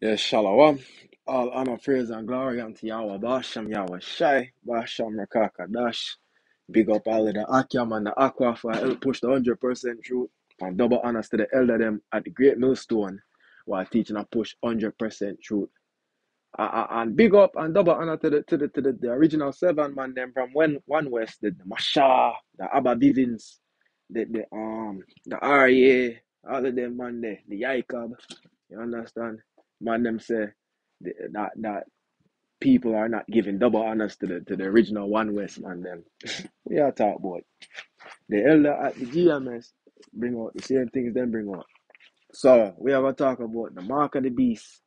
Yes, Shalom. All honor, praise, and glory unto Yahweh Basham, Yahweh Shai, Basham Rakaka Dash. Big up all of the Akyam and the Aqua for help push the 100% truth. And double honors to the elder them at the Great Millstone while teaching and push 100% truth. And big up and double honor to the original seven man them from one west, the Masha, the Abba Bivins, the RA, all of them man there, the Yaikab. You understand? Man them say that people are not giving double honors to the original one west man them. We are talk about the elder at the GMS bring out the same things them bring out. So we are gonna talk about the mark of the beast.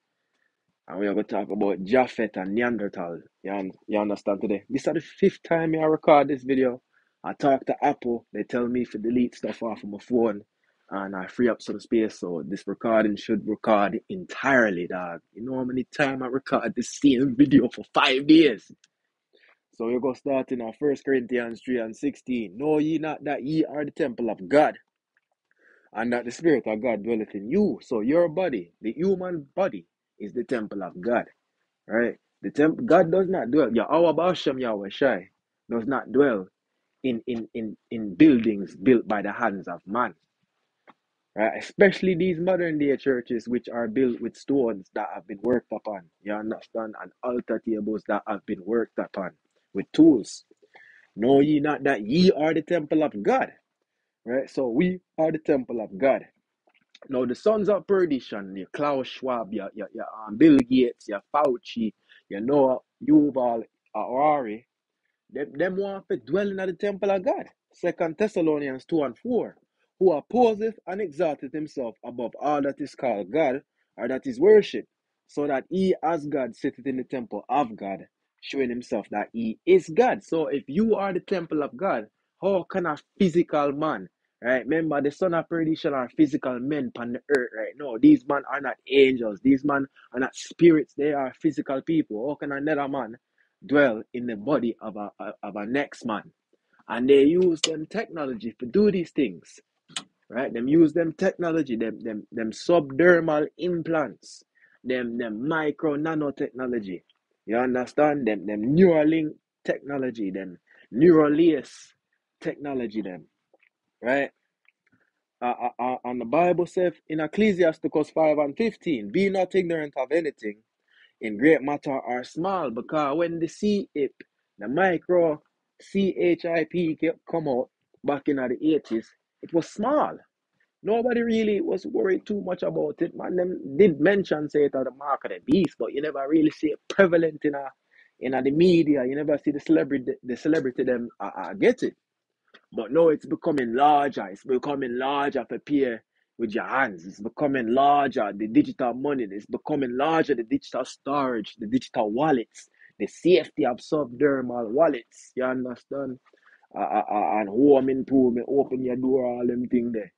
And we are going to talk about Japheth and Neanderthal. You understand today? This is the fifth time I record this video. I talk to Apple. They tell me to delete stuff off of my phone. And I free up some space. So this recording should record entirely, dog. You know how many times I record this same video for 5 days? So we're going to start in our 1 Corinthians 3:16. Know ye not that ye are the temple of God, and that the Spirit of God dwelleth in you. So your body, the human body, is the temple of God. Right? The temple, God does not dwell. Yahweh Basham Yahweh Shai does not dwell in buildings built by the hands of man. Right? Especially these modern day churches which are built with stones that have been worked upon. You understand? And altar tables that have been worked upon with tools. Know ye not that ye are the temple of God? Right? So we are the temple of God. Now, the sons of perdition, your Klaus Schwab, your Bill Gates, your Fauci, you know, Yuval Harari, them want to dwell in the temple of God. 2 Thessalonians 2:4, who opposeth and exalteth himself above all that is called God, or that is worshipped, so that he as God sitteth in the temple of God, showing himself that he is God. So if you are the temple of God, how can a physical man, right? Remember, the son of perdition are physical men upon the earth right now. These men are not angels. These men are not spirits. They are physical people. How can another man dwell in the body of a next man? And they use them technology to do these things, right? Them use them technology, them subdermal implants, them micro nanotechnology. You understand? Them neuralink technology, them neuralace technology, them, right? And the Bible says in Ecclesiasticus 5:15, be not ignorant of anything in great matter or small, because when the CHIP, the micro CHIP come out back in the 80s, it was small. Nobody really was worried too much about it. Man, them did mention say it at the mark of the beast, but you never really see it prevalent in the media. You never see the celebrity them get it. But no, it's becoming larger. It's becoming larger for peer with your hands. It's becoming larger. The digital money is becoming larger. The digital storage, the digital wallets, the safety of subdermal wallets. You understand? And home improvement, open your door, all them thing there.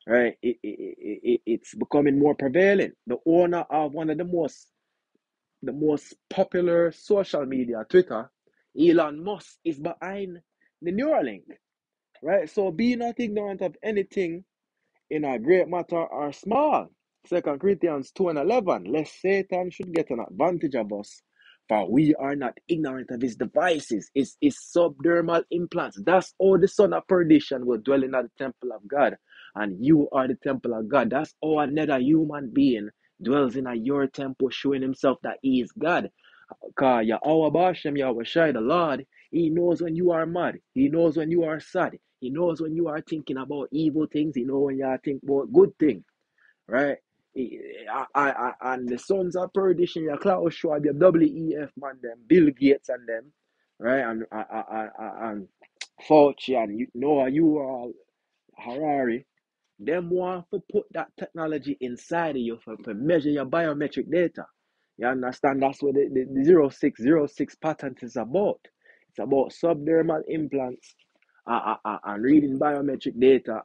Right? It's becoming more prevalent. The owner of one of the most popular social media, Twitter, Elon Musk, is behind the Neuralink. Right? So be not ignorant of anything in a great matter or small. 2 Corinthians 2:11, lest Satan should get an advantage of us, for we are not ignorant of his devices, his subdermal implants. That's all the son of perdition will dwell in the temple of God, and you are the temple of God. That's all another human being dwells in your temple, showing himself that he is God. Because Yahweh Bashem, Yahweh Shai, the Lord, He knows when you are mad. He knows when you are sad. He knows when you are thinking about evil things. He knows when you are thinking about good things, right? And the sons of perdition, your Klaus Schwab, your WEF man, them, Bill Gates and them, right? And Fauci and you all Harari, them want to put that technology inside of you for measure your biometric data. You understand? That's what the 0606 patent is about. It's about subdermal implants and reading biometric data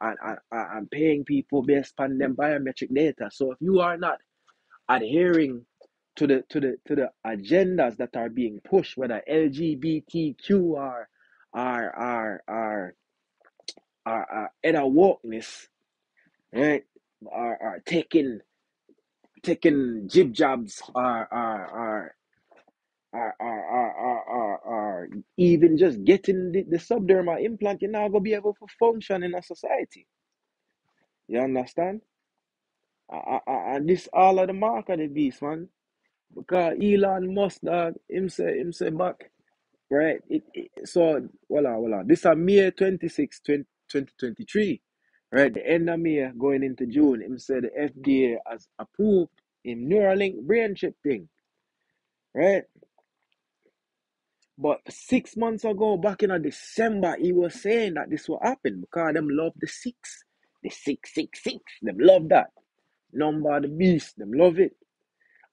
and paying people based on them biometric data. So if you are not adhering to the agendas that are being pushed, whether LGBTQ or other wokeness, right, are taking taking jib jabs or even just getting the subdermal implant, you're not gonna be able to function in a society. You understand? And this all of the mark of the beast, man. Because Elon Musk, dog, him say back, right? So, voila. This is May 26, 2023, right? The end of May going into June, him say the FDA has approved him Neuralink brain chip thing, right? But 6 months ago, back in December, he was saying that this will happen because them love the six. The 666. Them love that. Number of the beast. Them love it.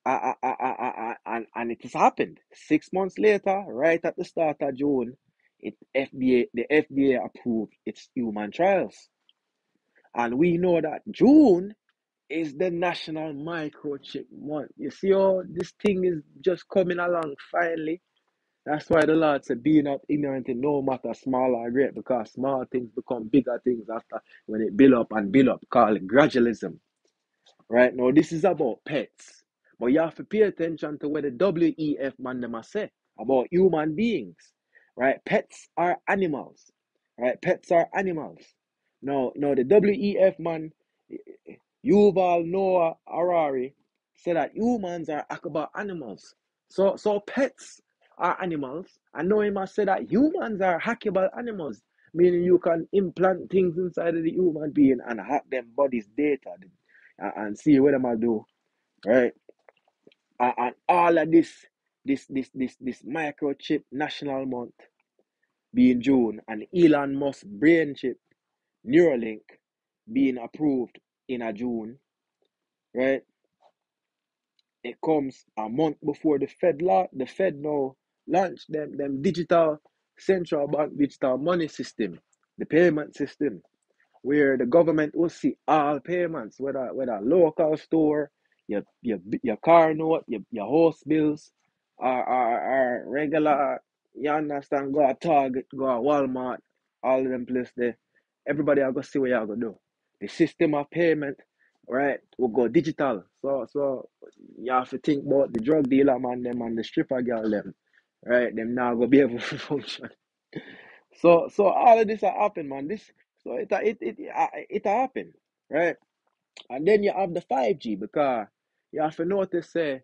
And it has happened. 6 months later, right at the start of June, the FDA approved its human trials. And we know that June is the National Microchip Month. You see how this thing is just coming along finally. That's why the Lord said, be not ignorant in no matter small or great, because small things become bigger things after when it build up and build up. Call it gradualism. Right now, this is about pets. But you have to pay attention to what the WEF man them say about human beings. Right? Pets are animals. Right? Pets are animals. Now the WEF man, Yuval Noah Harari, said that humans are about animals. So pets are animals. I know him has said that humans are hackable animals, meaning you can implant things inside of the human being and hack them body's data and see what them will do, right? And all of this microchip national month being June, and Elon Musk brain chip Neuralink being approved in a June, right? It comes a month before the Fed now launch them digital central bank digital money system, the payment system, where the government will see all payments, whether local store, your car note, your house bills, or regular, you understand, go to Target, go to Walmart, all of them places there. Everybody are going to see what you're going to do. The system of payment, right, will go digital. So you have to think about the drug dealer man them and the stripper girl them, right? Them now going to be able to function. So all of this will happen, man. It happen, right? And then you have the 5G, because you have to notice, say,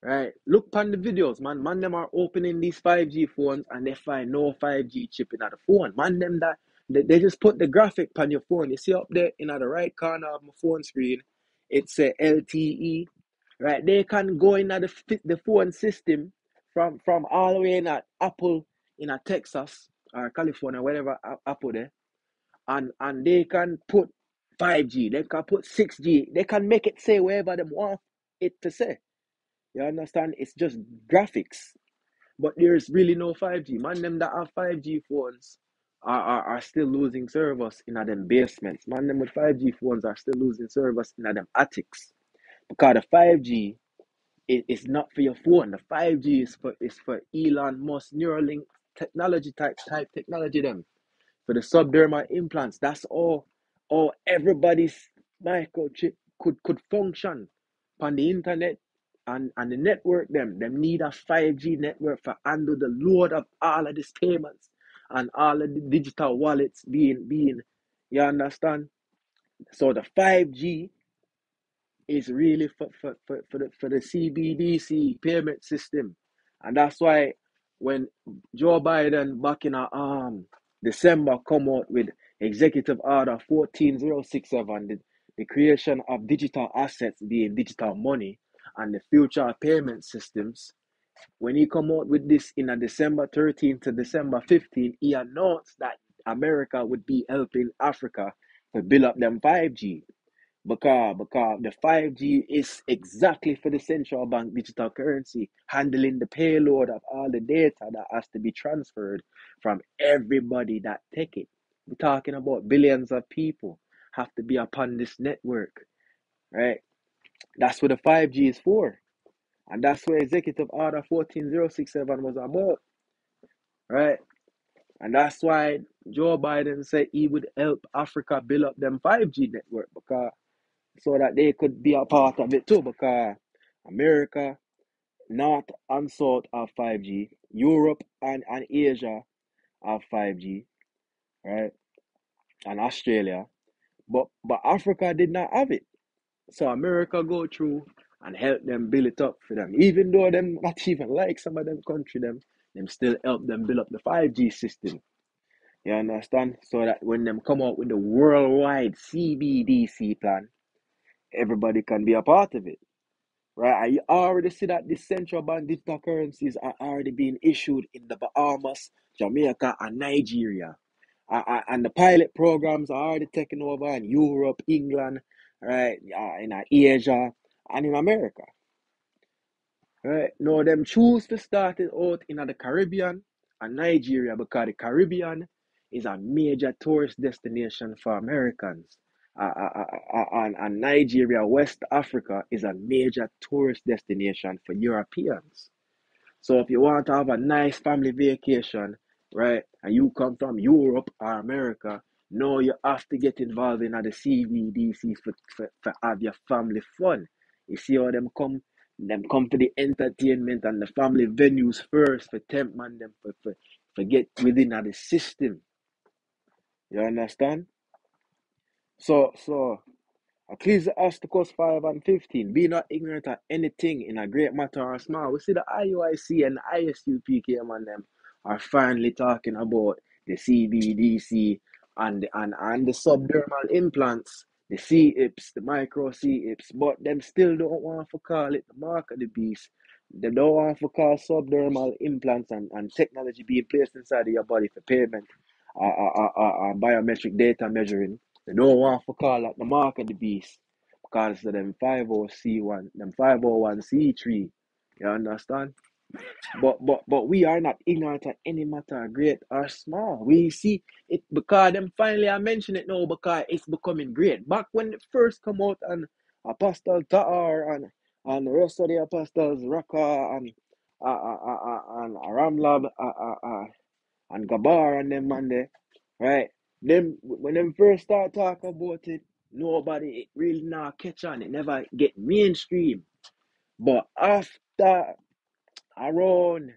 right? Look on the videos, man. Man, them are opening these 5G phones and they find no 5G chip in the phone. Man, them that they just put the graphic on your phone. You see up there in the right corner of my phone screen, it's a LTE, right? They can go in the phone system from all the way in at Apple in a Texas or California, wherever Apple there, and they can put 5G, they can put 6G, they can make it say wherever they want it to say. You understand? It's just graphics. But there's really no 5G. Man, them that have 5G phones are still losing service in them basements. Man, them with 5G phones are still losing service in them attics. Because the 5G is not for your phone. The 5G is for Elon Musk Neuralink technology type technology them. For the subdermal implants. That's all everybody's microchip could function on the internet and the network them need a 5G network for handle the load of all of these payments and all of the digital wallets being you understand? So the 5G is really for the CBDC payment system. And that's why when Joe Biden back in December come out with Executive Order 14067, the creation of digital assets being digital money and the future of payment systems, when he come out with this in a December 13th to December 15th, he announced that America would be helping Africa to build up them 5G. Because the 5G is exactly for the central bank digital currency, handling the payload of all the data that has to be transferred from everybody that take it. We're talking about billions of people have to be upon this network, right? That's what the 5G is for. And that's what Executive Order 14067 was about, right? And that's why Joe Biden said he would help Africa build up them 5G network, because so that they could be a part of it too, because America, North and South have 5G, Europe and Asia have 5G, right? And Australia. But Africa did not have it. So America go through and help them build it up for them. Even though them not even like some of them country, them still help them build up the 5G system. You understand? So that when them come out with the worldwide CBDC plan, everybody can be a part of it. Right? I already see that the central bank digital currencies are already being issued in the Bahamas, Jamaica, and Nigeria. And the pilot programs are already taken over in Europe, England, right, in Asia, and in America. Right? Now, them choose to start it out in the Caribbean and Nigeria because the Caribbean is a major tourist destination for Americans. And Nigeria, West Africa, is a major tourist destination for Europeans. So if you want to have a nice family vacation, right, and you come from Europe or America, no, you have to get involved in the CBDC for have your family fun. You see how them come for the entertainment and the family venues first for temp man them for get within the system. You understand? So Ecclesiasticus 5 and 15. Be not ignorant of anything in a great matter or small. We see the IUIC and the ISUPK and them are finally talking about the CBDC and the subdermal implants, the C-IPS, the micro C-IPS, but them still don't want to call it the mark of the beast. They don't want to call subdermal implants and technology being placed inside of your body for payment, biometric data measuring. They don't want to call that the mark of the beast because of them 50C1, them 501C3. You understand? But we are not ignorant of any matter, great or small. We see it because them finally I mention it now because it's becoming great. Back when it first come out and Apostle Ta'ar and the rest of the apostles, Raka and Ramlab and Gabar and them man there, right? Them when them first start talking about it, nobody really not catch on. It never get mainstream. But after around,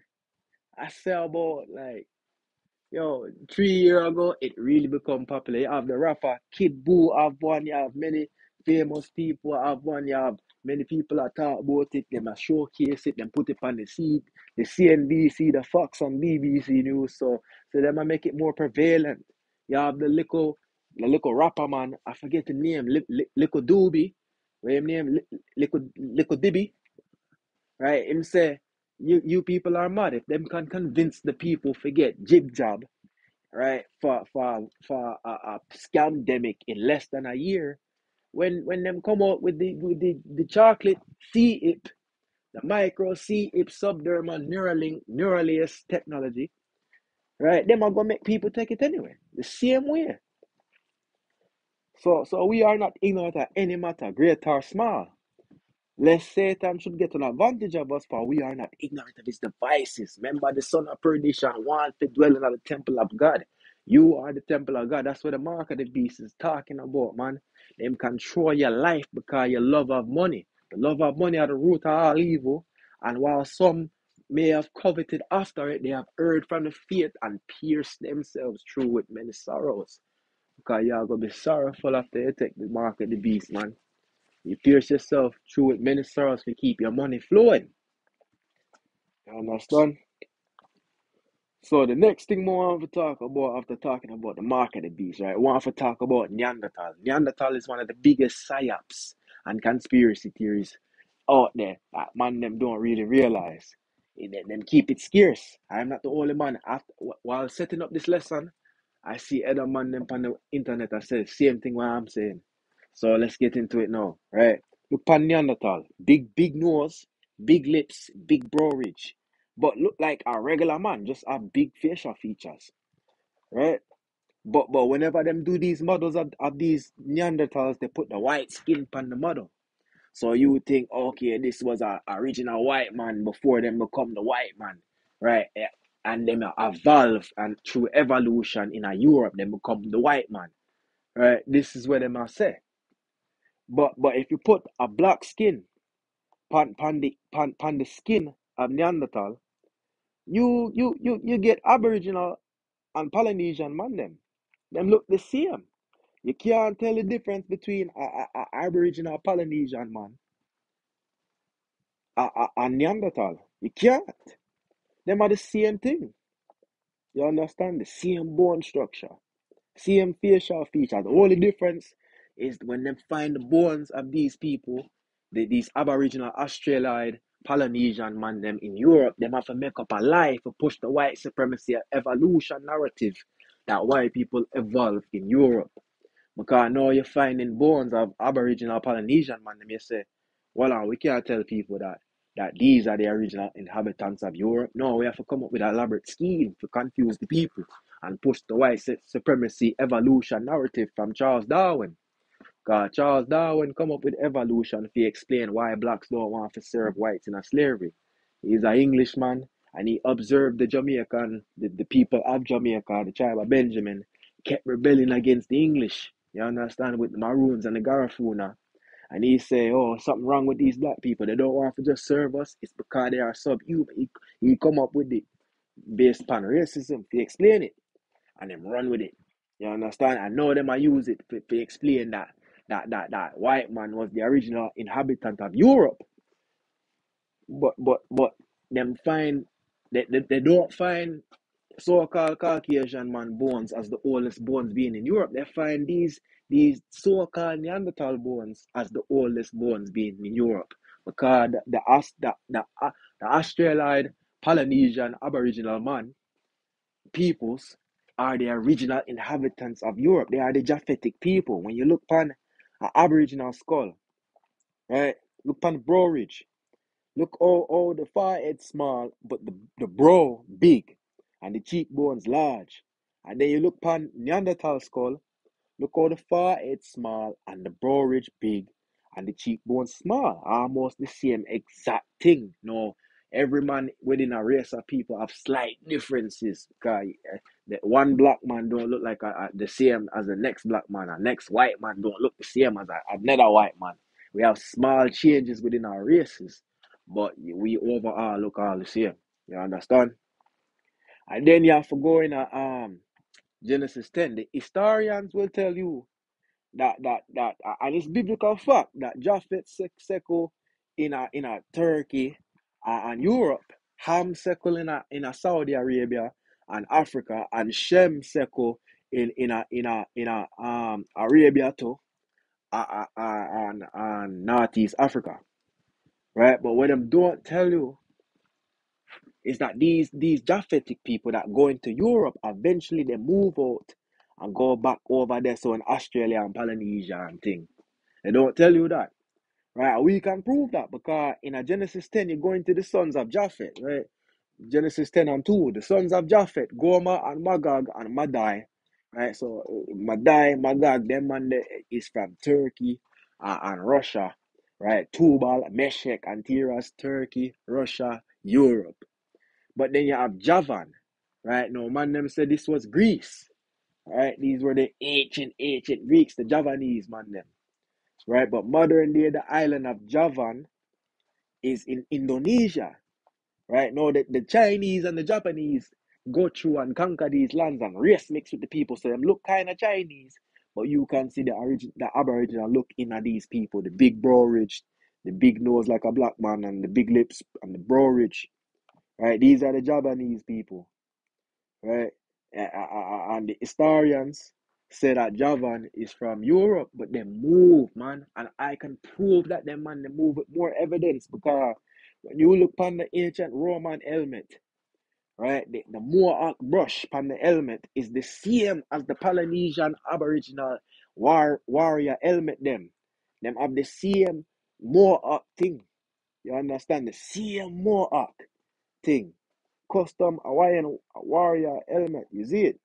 I say about like 3 years ago, it really become popular. You have the rapper Kid Boo have one. You have many famous people have one. You have many people that talk about it. Them a showcase it. Them put it on the CNBC, the Fox and BBC News. So them a make it more prevalent. You have the little rapper man. I forget the name. Little Doobie. What him name? Little Dibby. Right? Him say you people are mad if them can convince the people forget jib job, right, for a scamdemic in less than a year. When them come out with the chocolate C-IP, the micro C-IP subdermal neuralink neuralase technology, right? Them are gonna make people take it anyway. The same way. So we are not ignorant of any matter, great or small. Lest Satan should get an advantage of us, for we are not ignorant of his devices. Remember, the son of perdition wants to dwell in the temple of God. You are the temple of God. That's what the mark of the beast is talking about, man. Them control your life because you love of money. The love of money are the root of all evil. And while some may have coveted after it, they have erred from the faith and pierced themselves through with many sorrows. Because you are going to be sorrowful after you take the mark of the beast, man. You pierce yourself through with many sorrows to keep your money flowing. You understand? So the next thing we want to talk about after talking about the mark of the beast, right? We want to talk about Neanderthal. Neanderthal is one of the biggest psyops and conspiracy theories out there that man them don't really realize. Them keep it scarce. I'm not the only man. While setting up this lesson, I see other man them on the internet that says same thing what I'm saying. So let's get into it now, right? Look pan Neanderthal. Big nose, big lips, big brow ridge. But look like a regular man, just have big facial features, right? But whenever them do these models of these Neanderthals, they put the white skin on the model. So you would think, okay, this was a original white man before them become the white man, right? And them evolve and through evolution in a Europe, them become the white man, right? This is what them are say. But if you put a black skin pan the skin of Neanderthal, you get Aboriginal and Polynesian man them. Them look the same. You can't tell the difference between a Aboriginal Polynesian man and Neanderthal. You can't. Them are the same thing. You understand? The same bone structure, same facial features. The only difference is when they find the bones of these people, these Aboriginal Australoid Polynesian man them in Europe, them have to make up a lie to push the white supremacy evolution narrative that white people evolved in Europe. Because now you're finding bones of Aboriginal Polynesian man, them you say, well, we can't tell people that these are the original inhabitants of Europe. No, we have to come up with an elaborate scheme to confuse the people and push the white supremacy evolution narrative from Charles Darwin. Because Charles Darwin come up with evolution to explain why blacks don't want to serve whites in a slavery. He's an Englishman and he observed the Jamaican, the people of Jamaica, the tribe of Benjamin, kept rebelling against the English. You understand? With the Maroons and the Garifuna. And he say, oh, something wrong with these black people. They don't want to just serve us. It's because they are subhuman. He come up with it based upon racism to explain it. And them run with it. You understand? I know them I use it to explain that white man was the original inhabitant of Europe. But them find they don't find so-called Caucasian man bones as the oldest bones being in Europe. They find these so-called Neanderthal bones as the oldest bones being in Europe. Because the Australoid Polynesian Aboriginal man peoples are the original inhabitants of Europe. They are the Japhetic people. When you look upon an Aboriginal skull, right? Look upon the brow ridge. Look how the forehead small, but the brow big and the cheekbones large. And then you look upon Neanderthal skull, look how the forehead small and the brow ridge big and the cheekbones small. Almost the same exact thing. No, every man within a race of people have slight differences. Because the one black man don't look like the same as the next black man. And next white man don't look the same as another white man. We have small changes within our races. But we overall look all the same. You understand? And then you have to go in Genesis 10. The historians will tell you that and it's biblical fact that Japheth Seko in a Turkey and Europe, Ham Seko in a Saudi Arabia and Africa, and Shem Seko in a Arabia too, and Northeast Africa, right? But what them don't tell you is that these Japhetic people that go into Europe eventually they move out and go back over there, so in Australia and Polynesia and thing. They don't tell you that. Right? We can prove that because in a Genesis 10, you go into the sons of Japheth, right? Genesis 10 and 2, the sons of Japheth, Gomer and Magog and Madai, right? So Madai, Magog, them man is from Turkey and Russia, right? Tubal, Meshech and Tiras, Turkey, Russia, Europe. But then you have Javan, right? No man them said this was Greece, right? These were the ancient Greeks, the Javanese man them, right? But modern day, the island of Javan is in Indonesia, right? Now the Chinese and the Japanese go through and conquer these lands and race mix with the people, so them look kind of Chinese, but you can see the Aboriginal look in at these people, the big brow ridge, the big nose like a black man, and the big lips and the brow ridge, right? These are the Japanese people, right? And the historians say that Javan is from Europe, but they move, man. And I can prove that them man they move with more evidence because when you look upon the ancient Roman helmet, right, the Mohawk brush upon the helmet is the same as the Polynesian Aboriginal warrior helmet them. Them have the same Mohawk thing. You understand? The same Mohawk thing. Custom Hawaiian warrior helmet. You see it?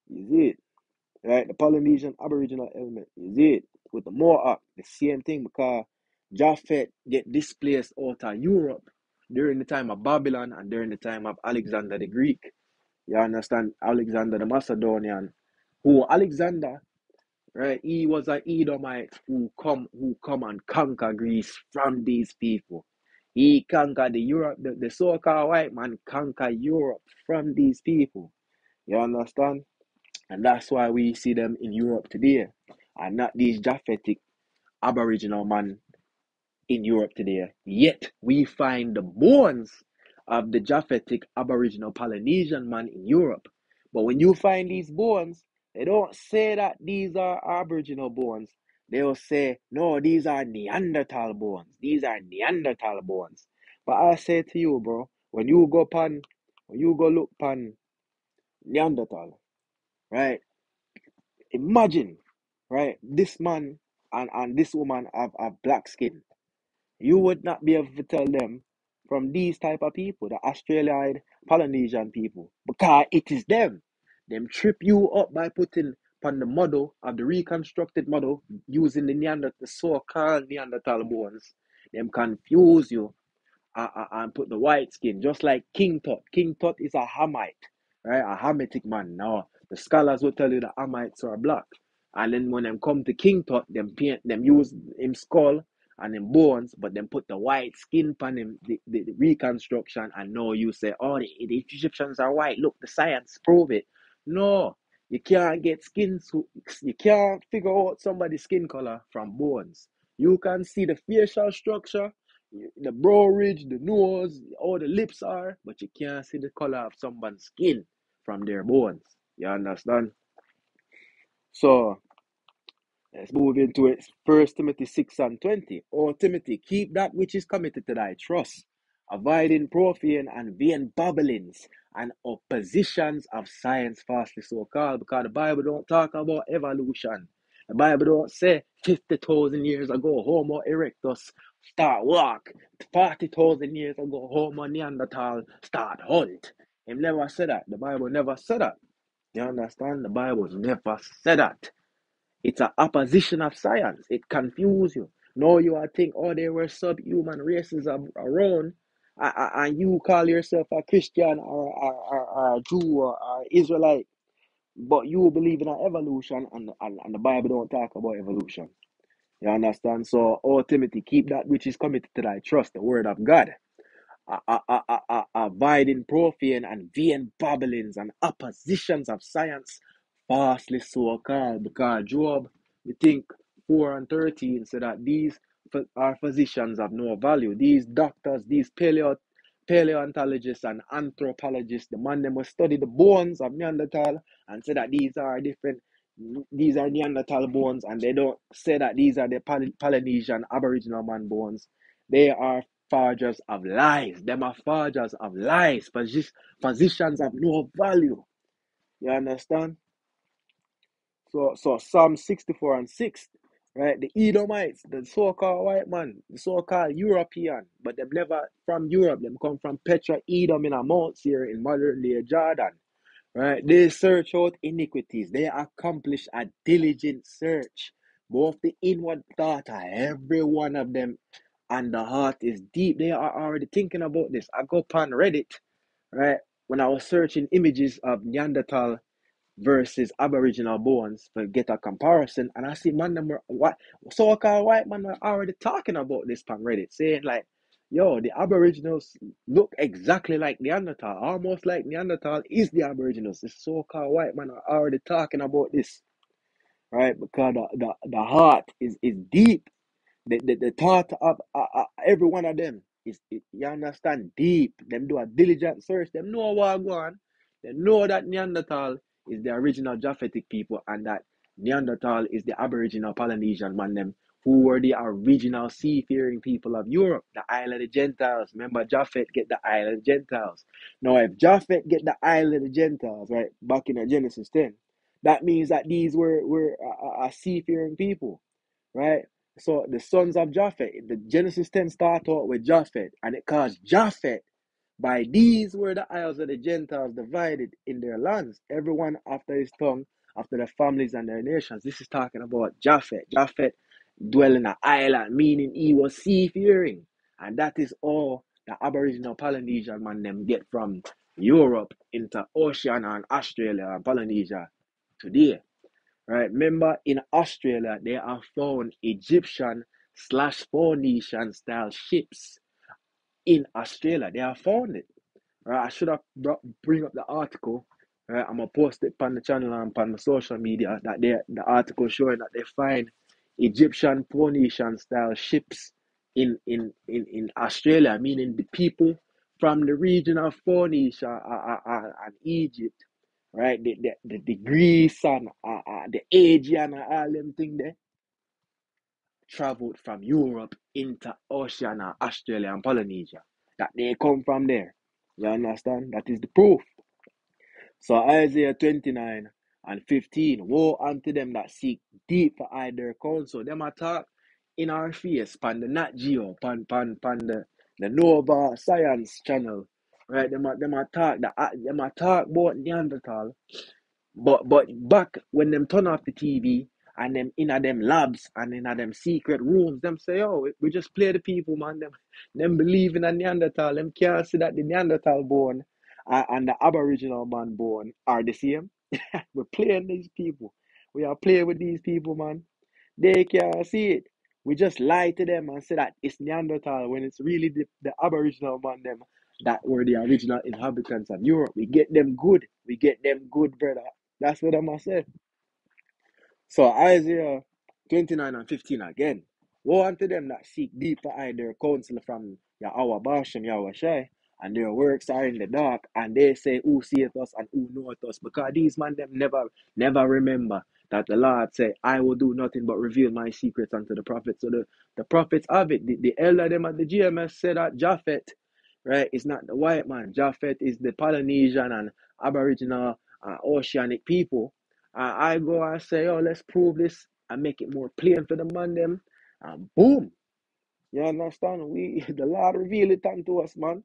You see it? Right? The Polynesian Aboriginal helmet. You see it? With the Mohawk. The same thing because Japheth get displaced out of Europe during the time of Babylon and during the time of Alexander the Greek. You understand? Alexander the Macedonian. Who Alexander right? He was an Edomite who come and conquer Greece from these people. He conquered the Europe, the so-called white man conquer Europe from these people. You understand? And that's why we see them in Europe today, and not these Japhetic Aboriginal man in Europe today. Yet we find the bones of the Japhetic Aboriginal Polynesian man in Europe. But when you find these bones, they don't say that these are Aboriginal bones. They'll say, no, these are Neanderthal bones. These are Neanderthal bones. But I say to you, bro, when you go look pan Neanderthal, right? Imagine, right? This man and this woman have black skin. You would not be able to tell them from these type of people, the Australian Polynesian people, because it is them. Them trip you up by putting upon the model of the reconstructed model using the so-called Neanderthal bones. Them confuse you and put the white skin, just like King Tut. King Tut is a Hamite, right? A Hamitic man. Now, the scholars will tell you that Hamites are black. And then when them come to King Tut, them use him skull and him bones, but then put the white skin on him, the reconstruction, and now you say, oh, the Egyptians are white. Look, the science prove it. No, you can't get skin, you can't figure out somebody's skin color from bones. You can see the facial structure, the brow ridge, the nose, how the lips are, but you can't see the color of someone's skin from their bones. You understand? So let's move into it. 1 Timothy 6:20. Oh Timothy, keep that which is committed to thy trust, avoiding profane and vain babblings and oppositions of science falsely so called, because the Bible don't talk about evolution. The Bible don't say 50,000 years ago Homo erectus start walk. 40,000 years ago Homo Neanderthal start hunt. He never said that. The Bible never said that. You understand? The Bible never said that. It's an opposition of science. It confuses you. No, you are think, oh, there were subhuman races around, and you call yourself a Christian or a Jew or Israelite, but you believe in an evolution, and the Bible don't talk about evolution. You understand? So, oh, Timothy, keep that which is committed to thy trust, the word of God, avoiding profane and vain babblings and oppositions of science, falsely so called. Because Job, we think 4:13 said that these are physicians of no value. These doctors, these paleontologists and anthropologists, the man them will study the bones of Neanderthal and say that these are Neanderthal bones, and they don't say that these are the Polynesian Aboriginal man bones. They are forgers of lies. Them are forgers of lies. Positions have no value. You understand? So Psalm 64:6, right? The Edomites, the so-called white man, the so-called European, but them never from Europe. Them come from Petra, Edom in a Mount Seir in modern day Jordan. Right? They search out iniquities. They accomplish a diligent search. Both the inward thought of every one of them and the heart is deep. They are already thinking about this. I go upon Reddit, right? When I was searching images of Neanderthal versus Aboriginal bones to get a comparison, and I see man them what so-called white man were already talking about this on Reddit, saying like, yo, the Aboriginals look exactly like Neanderthal, almost like Neanderthal is the Aboriginals. The so-called white man are already talking about this, right? Because the heart is deep. The thought of every one of them you understand, deep. Them do a diligent search. Them know what go on. They know that Neanderthal is the original Japhetic people, and that Neanderthal is the Aboriginal Polynesian man them who were the original seafaring people of Europe, the Isle of the Gentiles. Remember, Japheth get the Isle of the Gentiles. Now, if Japheth get the Isle of the Gentiles, right, back in Genesis 10, that means that these were a seafaring people, right? So the sons of Japheth, the Genesis 10 start out with Japheth, and it calls Japheth. By these were the isles of the Gentiles divided in their lands, everyone after his tongue, after their families and their nations. This is talking about Japheth. Japheth dwell in an island, meaning he was seafaring. And that is all the Aboriginal Polynesian man them get from Europe into Oceania and Australia and Polynesia today. right? Remember, in Australia, they have found Egyptian slash Phoenician style ships in Australia. They have found it. Right? I should have bring up the article. Right? I'm gonna post it on the channel and on the social media that the article showing that they find Egyptian Phoenician style ships in Australia, meaning the people from the region of Phoenicia and Egypt, right? The Greece and the Aegean and all them thing there traveled from Europe into Oceania, Australia, and Polynesia. That they come from there. You understand? That is the proof. So Isaiah 29 and 15, woe unto them that seek deep to hide their counsel. Them attack in our face, pan the Nat Geo, pan the Nova Science channel. Right? Them attack them attack about Neanderthal. But back when them turn off the TV and them in a them labs and in a them secret rooms, them say, oh, we just play the people, man. Them believe in a Neanderthal. Them can't see that the Neanderthal born and the Aboriginal man born are the same. We're playing these people. We are playing with these people, man. They can't see it. We just lie to them and say that it's Neanderthal when it's really the Aboriginal man them that were the original inhabitants of Europe. We get them good. We get them good, brother. That's what I'm going to say. So Isaiah 29 and 15 again. Woe unto them that seek deep to hide their counsel from Yahweh Bashem, Yahweh Shai, and their works are in the dark, and they say, who seeth us and who knoweth us? Because these man them never remember that the Lord say, I will do nothing but reveal my secrets unto the prophets. So the prophets have it. The elder them at the GMS said that Japheth, right, is not the white man. Japheth is the Polynesian and Aboriginal oceanic people. I go and say, oh, let's prove this and make it more plain for the man them. And boom. You understand? The Lord reveal it unto us, man.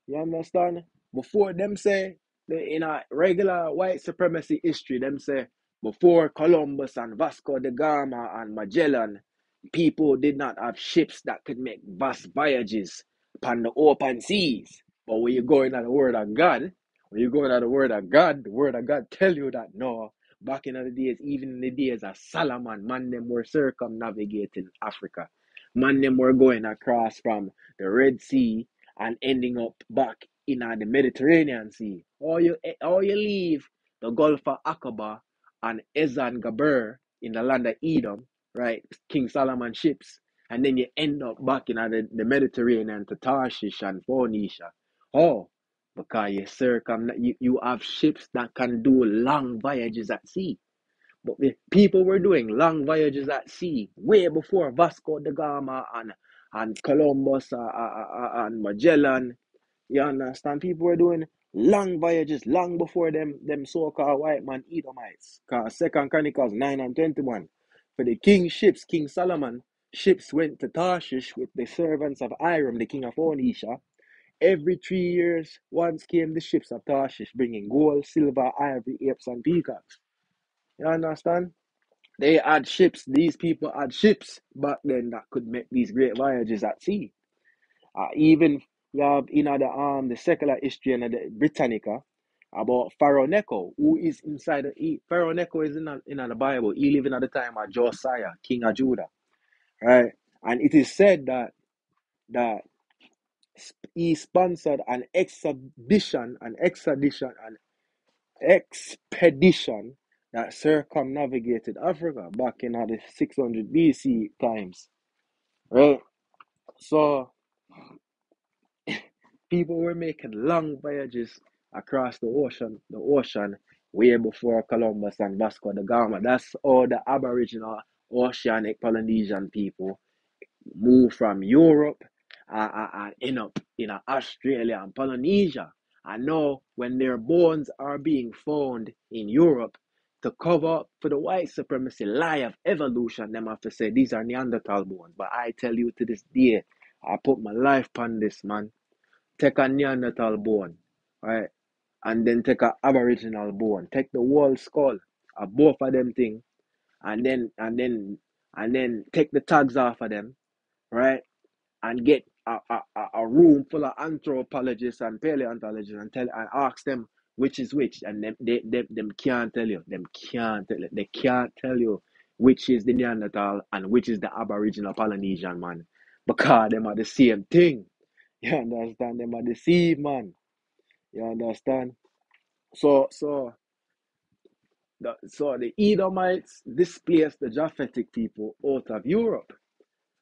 You understand? Before them say, in a regular white supremacy history, them say, before Columbus and Vasco da Gama and Magellan, people did not have ships that could make vast voyages upon the open seas. But when you go into the Word of God, the Word of God tell you that no, back in the days, even in the days of Solomon, man them were circumnavigating Africa. Man them were going across from the Red Sea and ending up back in the Mediterranean Sea. Or you leave the Gulf of Aqaba and Ezan Gaber in the land of Edom, right? King Solomon ships, and then you end up back in the Mediterranean to Tarshish and Phoenicia. Oh, because you have ships that can do long voyages at sea. But the people were doing long voyages at sea way before Vasco da Gama and Columbus and Magellan. You understand? People were doing long voyages long before them so-called white man Edomites. Because Second Chronicles 9 and 21. For the king's ships, King Solomon, ships went to Tarshish with the servants of Hiram, the king of Phoenicia. Every 3 years, once came the ships of Tarshish, bringing gold, silver, ivory, apes, and peacocks. You understand? They had ships. These people had ships back then that could make these great voyages at sea. Even you have in the secular history and the Britannica about Pharaoh Necho, who is inside Pharaoh Necho is in the Bible. He lived in at the time of Josiah, king of Judah, right? And it is said that he sponsored an expedition that circumnavigated Africa back in the 600 BC times, right? So people were making long voyages across the ocean way before Columbus and Vasco da Gama. That's all the Aboriginal oceanic Polynesian people move from Europe and end up in Australia and Polynesia. And now, when their bones are being found in Europe, to cover up for the white supremacy lie of evolution, them have to say these are Neanderthal bones. But I tell you to this day, I put my life on this, man. Take a Neanderthal bone, right? And then take a Aboriginal bone. Take the whole skull of both of them thing, and then take the tags off of them, right? And get a room full of anthropologists and paleontologists and ask them which is which, and them can't tell you. They can't tell you which is the Neanderthal and which is the aboriginal Polynesian man. Because them are the same thing. You understand? Them are the same man. You understand? So the Edomites displaced the Japhetic people out of Europe.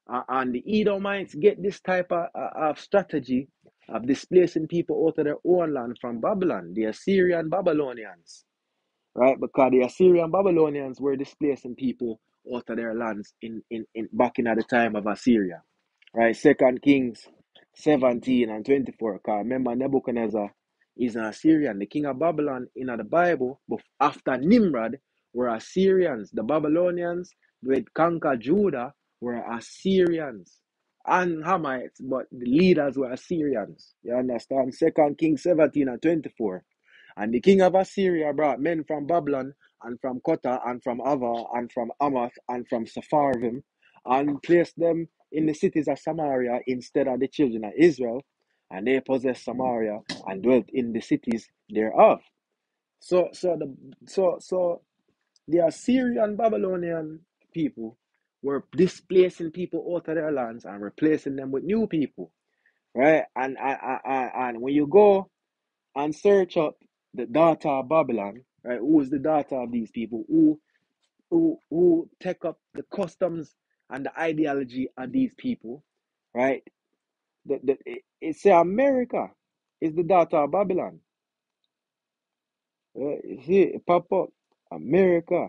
And the Edomites get this type of strategy of displacing people out of their own land from Babylon, the Assyrian Babylonians, right? Because the Assyrian Babylonians were displacing people out of their lands in back in at the time of Assyria, right? Second Kings 17 and 24. Because remember, Nebuchadnezzar is an Assyrian. The king of Babylon in the Bible, but after Nimrod, were Assyrians. The Babylonians who had conquered Judah were Assyrians and Hamites, but the leaders were Assyrians. You understand? Second Kings 17 and 24. And the king of Assyria brought men from Babylon and from Kota and from Ava and from Amath and from Sepharvim and placed them in the cities of Samaria instead of the children of Israel. And they possessed Samaria and dwelt in the cities thereof. So the Assyrian Babylonian people were displacing people out of their lands and replacing them with new people, right? And when you go and search up the daughter of Babylon, right? Who is the daughter of these people? Who take up the customs and the ideology of these people, right? It say America is the daughter of Babylon. Right? You see it pop up. America.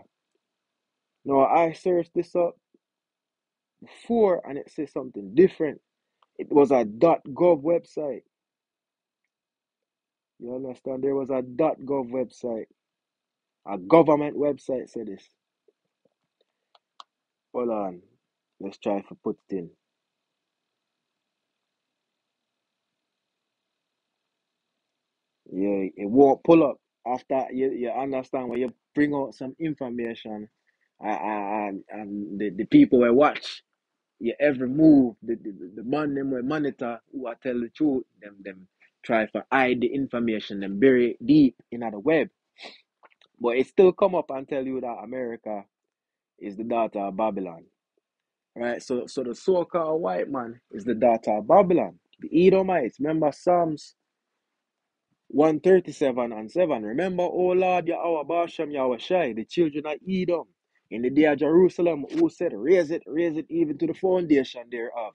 Now I searched this up before and it says something different. It was a .gov website. You understand? There was a .gov website. A government website said this. Hold on. Let's try to put it in. Yeah, it won't pull up after you understand when you bring out some information and the people will watch your every move, the man them will monitor who I tell the truth, them try to hide the information, them bury it deep in the web. But it still come up and tell you that America is the daughter of Babylon. Right? So the so-called white man is the daughter of Babylon. The Edomites, remember Psalms 137 and 7. Remember, O Lord, Yahweh Basham Yahweh Shai, the children of Edom, in the day of Jerusalem, who said, raise it even to the foundation thereof.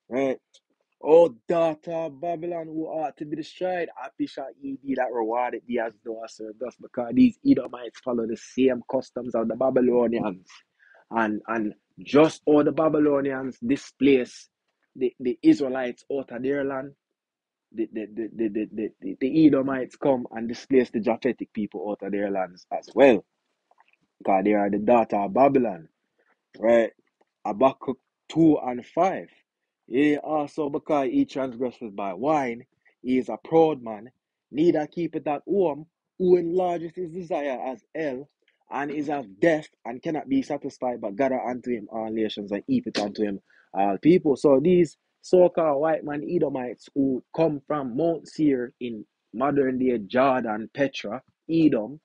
Right? O daughter of Babylon, who ought to be destroyed, happy shall ye be that rewarded thee as thou hast served us, because these Edomites follow the same customs of the Babylonians. And just all the Babylonians displace the Israelites out of their land, the Edomites come and displace the Japhetic people out of their lands as well, because they are the daughter of Babylon, right? Habakkuk 2 and 5. Yea, also because he transgresses by wine, he is a proud man, neither keepeth at home, who enlargeth his desire as hell, and is of death, and cannot be satisfied, but gather unto him all nations, and heap it unto him all people. So these so-called white man Edomites who come from Mount Seir in modern day Jordan, Petra, Edom,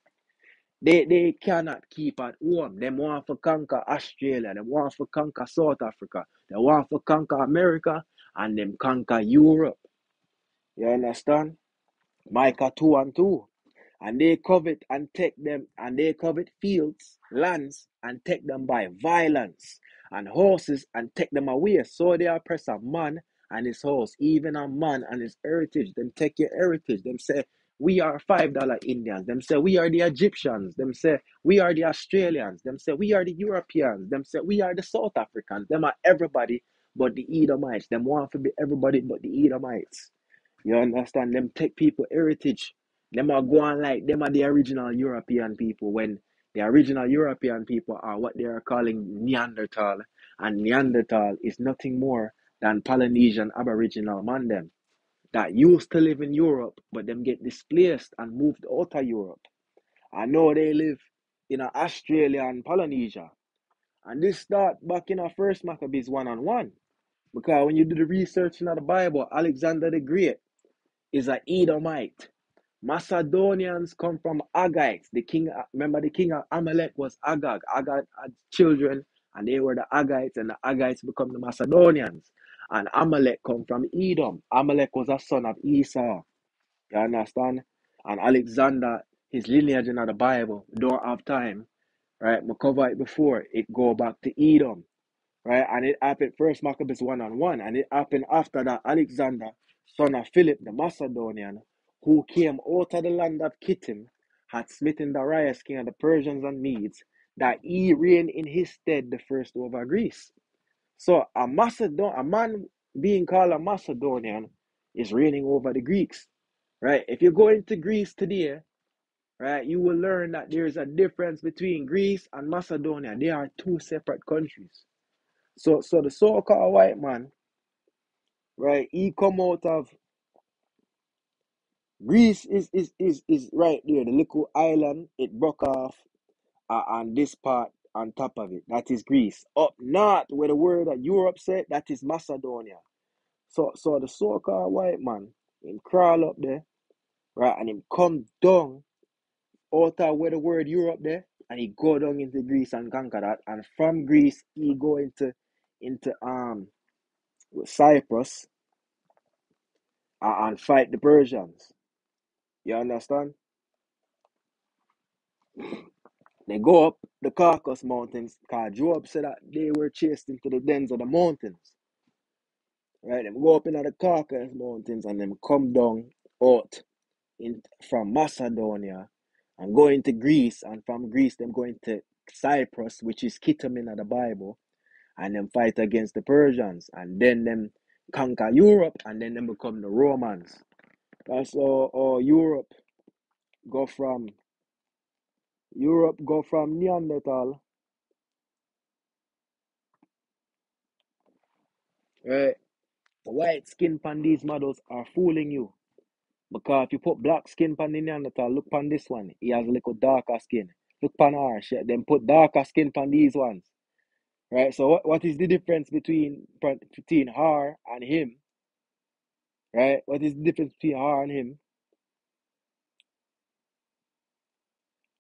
they cannot keep at home. They want to conquer Australia. They want to conquer South Africa. They want to conquer America and them conquer Europe. You understand? Micah 2 and 2. And they covet and take them, and they covet fields, lands, and take them by violence, and horses, and take them away. So they oppress a man and his horse, even a man and his heritage. Them take your heritage. Them say, we are $5 Indians. Them say, we are the Egyptians. Them say, we are the Australians. Them say, we are the Europeans. Them say, we are the South Africans. Them are everybody but the Edomites. Them want to be everybody but the Edomites. You understand? Them take people heritage. Them are going like them are the original European people when the original European people are what they are calling Neanderthal. And Neanderthal is nothing more than Polynesian aboriginal man them that used to live in Europe, but them get displaced and moved out of Europe. I know they live in Australia and Polynesia. And this start back in our first Maccabees 1-on-1. Because when you do the research in the Bible, Alexander the Great is an Edomite. Macedonians come from Agites. The king, remember the king of Amalek was Agag. Agag had children, and they were the Agites, and the Agites become the Macedonians. And Amalek come from Edom. Amalek was a son of Esau. You understand? And Alexander, his lineage in the Bible, don't have time, right? We cover it before. It go back to Edom, right? And it happened first Maccabees 1-1, and it happened after that Alexander, son of Philip the Macedonian, who came out of the land of Kittim, had smitten Darius, king of the Persians and Medes, that he reigned in his stead the first over Greece. So a man being called a Macedonian is reigning over the Greeks, right? If you go into Greece today, right, you will learn that there is a difference between Greece and Macedonia. They are two separate countries. So the so-called white man, right, he come out of Greece is right there, the little island, it broke off, and this part on top of it, that is Greece. Up north, where the word that Europe said, that is Macedonia. So the so-called white man, him crawl up there, right, and him come down out of where the word Europe there, and he go down into Greece and conquer that, and from Greece he go into Cyprus, and fight the Persians. You understand? They go up the Caucasus Mountains, because Job said that they were chased into the dens of the mountains. Right? They go up into the Caucasus Mountains and then come down out from Macedonia and go into Greece, and from Greece them go into Cyprus, which is Kittim in the Bible, and then fight against the Persians, and then them conquer Europe, and then them become the Romans. That's how go from Europe go from Neanderthal, right? The white skin pan these models are fooling you. Because if you put black skin pan the Neanderthal, look pan this one. He has a little darker skin. Look pan her shit. Then put darker skin pan these ones. Right? So what is the difference between her and him? Right? What is the difference between her and him?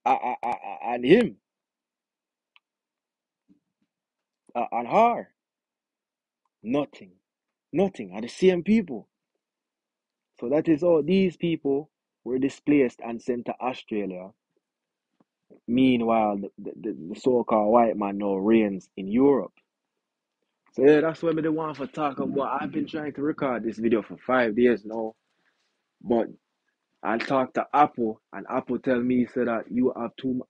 And him and her? Nothing. Nothing. Are the same people. So that is all. These people were displaced and sent to Australia. Meanwhile, the so-called white man now reigns in Europe. So yeah, that's what I want to talk about. I've been trying to record this video for 5 days now, but I talked to Apple, and Apple tell me so that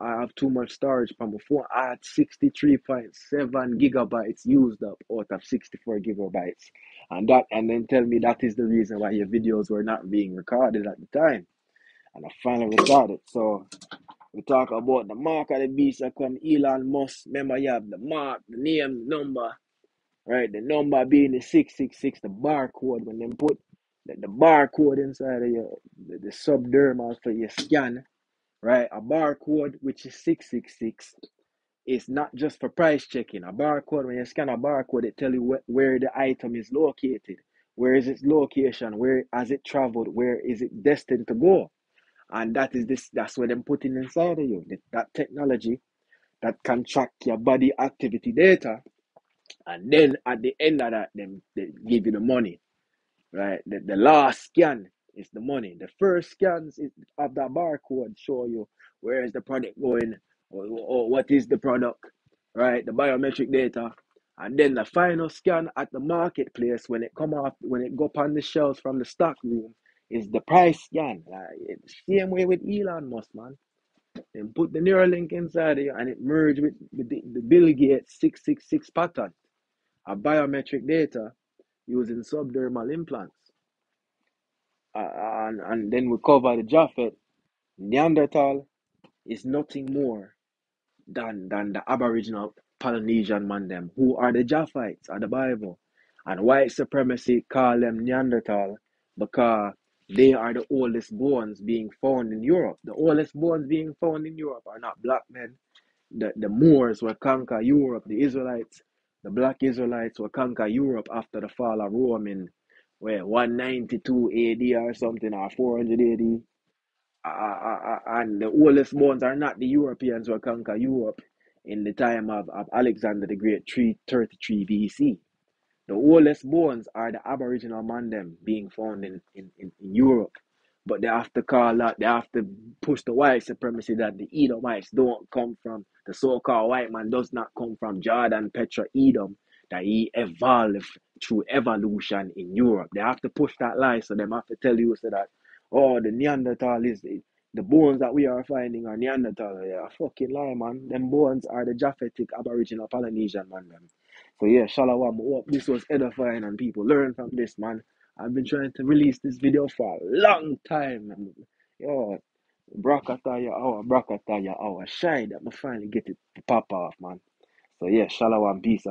I have too much storage on my phone. I had 63.7 gigabytes used up out of 64 gigabytes, and then tell me that is the reason why your videos were not being recorded at the time. And I finally recorded. So we talk about the mark of the beast that come Elon Musk. Remember, you have the mark, the name, number, right? The number being the 666, the barcode. When they put the barcode inside of the subdermal for your scan, right? A barcode, which is 666, is not just for price checking. A barcode, when you scan a barcode, it tell you where the item is located. Where is its location? Where has it traveled? Where is it destined to go? And that's what them putting inside of you. That technology that can track your body activity data. And then at the end of that, they give you the money. Right? The last scan is the money. The first scans of that barcode show you where is the product going, or what is the product, right? The biometric data. And then the final scan at the marketplace, when it go up on the shelves from the stock room, is the price scan. Same way with Elon Musk, man. Then put the neuralink inside of you, and it merge with the Bill Gates 666 pattern of biometric data using subdermal implants. And then we cover the Japheth. Neanderthal is nothing more than the aboriginal Polynesian man them, who are the Japhethites of the Bible. And white supremacy call them Neanderthal because they are the oldest bones being found in Europe. The oldest bones being found in Europe are not black men. The Moors will conquer Europe. The Israelites, the black Israelites will conquer Europe after the fall of Rome in 192 AD or something, or 400 AD. And the oldest bones are not the Europeans who conquer Europe in the time of Alexander the Great, 333 BC. The oldest bones are the aboriginal man them being found in Europe. But they have to call that, they have to push the white supremacy that the Edomites don't come from, the so-called white man does not come from Jordan, Petra, Edom, that he evolved through evolution in Europe. They have to push that lie, so they have to tell you so that, oh, the Neanderthal is the bones that we are finding are Neanderthal. Yeah, fucking lie, man. Them bones are the Japhetic Aboriginal Polynesian man, them. So yeah, Shalom. Hope this was edifying and people learn from this, man. I've been trying to release this video for a long time. Yo, brakataya hour, shine that I finally get it to pop off, man. So yeah, Shalom, peace.